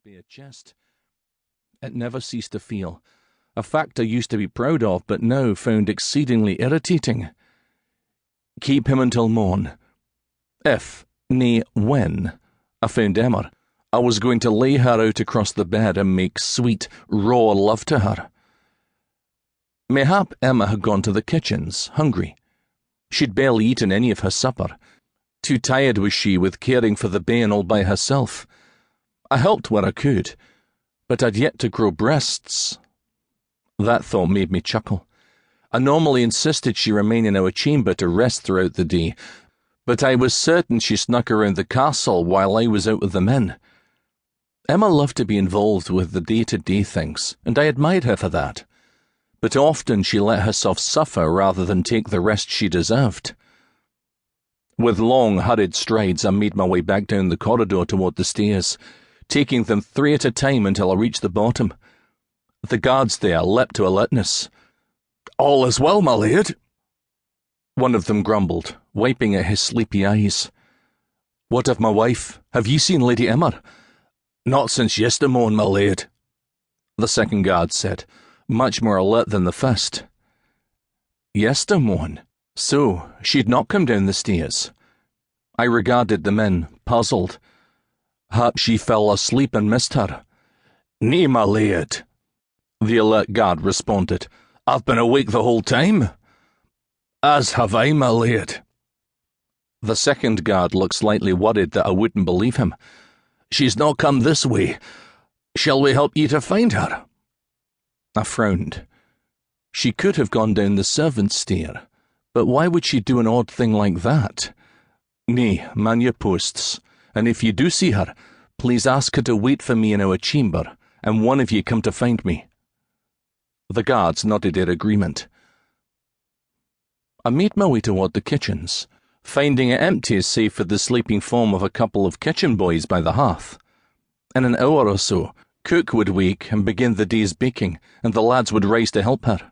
bare chest. It never ceased to feel, a fact I used to be proud of but now found exceedingly irritating. Keep him until morn. If, nay, when, I found Emma, I was going to lay her out across the bed and make sweet, raw love to her. Mayhap Emma had gone to the kitchens, hungry. She'd barely eaten any of her supper. Too tired was she with caring for the bairn all by herself. I helped where I could, but I'd yet to grow breasts. That thought made me chuckle. I normally insisted she remain in our chamber to rest throughout the day, but I was certain she snuck around the castle while I was out with the men. Emma loved to be involved with the day-to-day things, and I admired her for that. But often she let herself suffer rather than take the rest she deserved. With long, hurried strides, I made my way back down the corridor toward the stairs, taking them 3 at a time until I reached the bottom. The guards there leapt to alertness. "All is well, my laird," one of them grumbled, wiping at his sleepy eyes. "What of my wife? Have you seen Lady Emma?" "Not since yestermorn, my laird," the second guard said, much more alert than the first. Yestermorn? So, she'd not come down the stairs. I regarded the men, puzzled. Perhaps she fell asleep and missed her. "Nay, my laird," the alert guard responded. "I've been awake the whole time." "As have I, my laird." The second guard looked slightly worried that I wouldn't believe him. "She's not come this way. Shall we help you to find her?" I frowned. She could have gone down the servants' stair, but why would she do an odd thing like that? "Nay, man your posts, and if you do see her, please ask her to wait for me in our chamber, and one of you come to find me." The guards nodded their agreement. I made my way toward the kitchens, finding it empty save for the sleeping form of a couple of kitchen boys by the hearth. In an hour or so, Cook would wake and begin the day's baking, and the lads would rise to help her.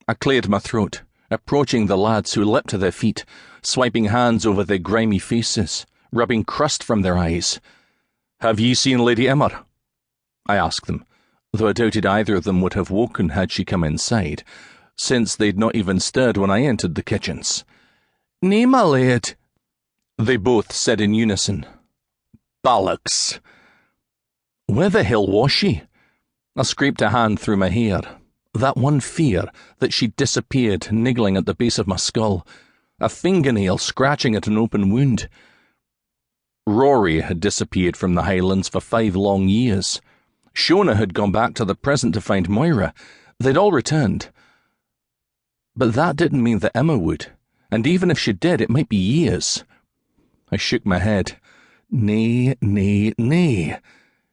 I cleared my throat, approaching the lads who leapt to their feet, swiping hands over their grimy faces, rubbing crust from their eyes. "Have ye seen Lady Emma?" I asked them, though I doubted either of them would have woken had she come inside, since they'd not even stirred when I entered the kitchens. "Nay, my laird," they both said in unison. "Bollocks!" Where the hell was she? I scraped a hand through my hair. That one fear that she'd disappeared niggling at the base of my skull, a fingernail scratching at an open wound. Rory had disappeared from the Highlands for 5 long years. Shona had gone back to the present to find Moira. They'd all returned. But that didn't mean that Emma would, and even if she did, it might be years. I shook my head. Nay, nay, nay.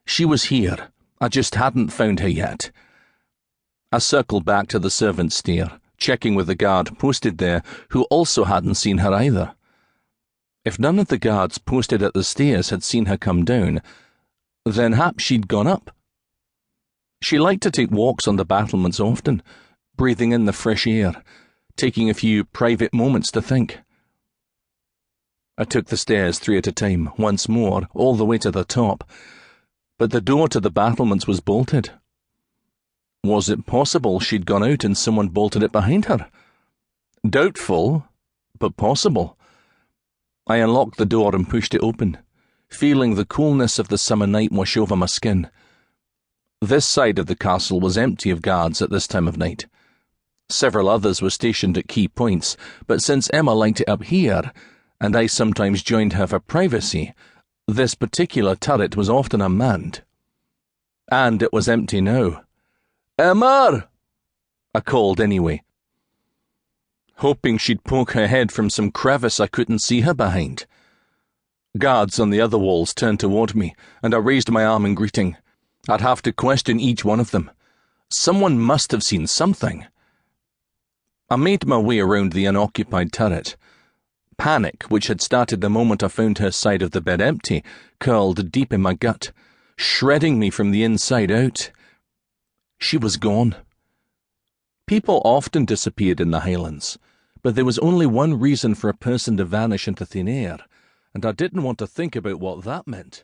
She was here. I just hadn't found her yet. I circled back to the servants' stair, checking with the guard posted there, who also hadn't seen her either. If none of the guards posted at the stairs had seen her come down, then perhaps she'd gone up. She liked to take walks on the battlements often, breathing in the fresh air, taking a few private moments to think. I took the stairs 3 at a time, once more, all the way to the top, but the door to the battlements was bolted. Was it possible she'd gone out and someone bolted it behind her? Doubtful, but possible. I unlocked the door and pushed it open, feeling the coolness of the summer night wash over my skin. This side of the castle was empty of guards at this time of night. Several others were stationed at key points, but since Emma liked it up here, and I sometimes joined her for privacy, this particular turret was often unmanned. And it was empty now. "Emma!" I called anyway, hoping she'd poke her head from some crevice I couldn't see her behind. Guards on the other walls turned toward me, and I raised my arm in greeting. I'd have to question each one of them. Someone must have seen something. I made my way around the unoccupied turret. Panic, which had started the moment I found her side of the bed empty, curled deep in my gut, shredding me from the inside out. She was gone. People often disappeared in the Highlands, but there was only one reason for a person to vanish into thin air, and I didn't want to think about what that meant.